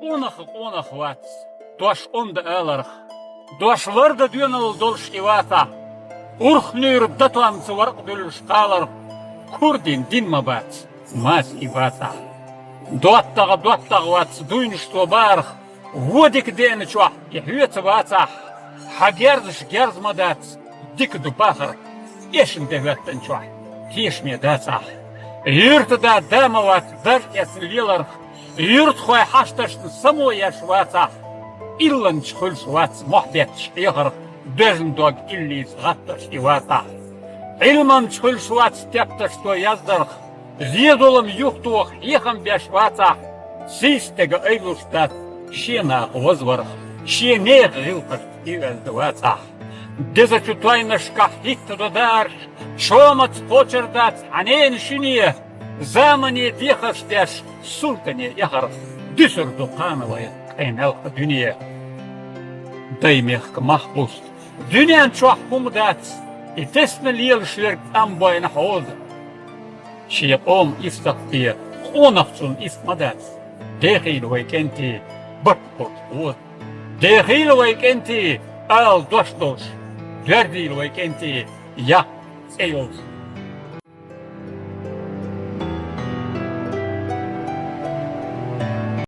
Onach wat. Doş onda eler. Doşlar da dönül dolş ivata. Urhnür datlan sıvarq dölüş qalar. Kurdin din mabat. Mas ivata. Doattağı vat duynuş tobar. Vodik deni çuah. Yhüet vata. Gerz madat. Dik du bahar. Eşin devetten çuah. Tişme data. Yurt da damavat dar esliler. Yurt xoy haştaşın samo yaşvata. İllan çıkıl şvat muhabbet şiğir. Dözün dog illiz gattaş ivata. İlman çıkıl şvat steptaş to yazdır. Ziyadolum yuhtuğ yıkım beşvata. Sistege eyluştat. Şena vazvar. Şene gılkır ivezdivata. Дезачутайна шкафтик тудодар, шомат почердат, анен шине, замане дехаштяш, султане яхар, дүсір дұқанывай, қайналқы дүние. Даймех махбуст, дүниян чуақ құмдат, итесні лелшілер амбайна хоз. Шиеп ом ифтақтия, қонақчун ифмадат, дехил вайкенти, бұрт хоз. Дехил вайкенти, ал дош. Verdiği o kenti ya eyolsun.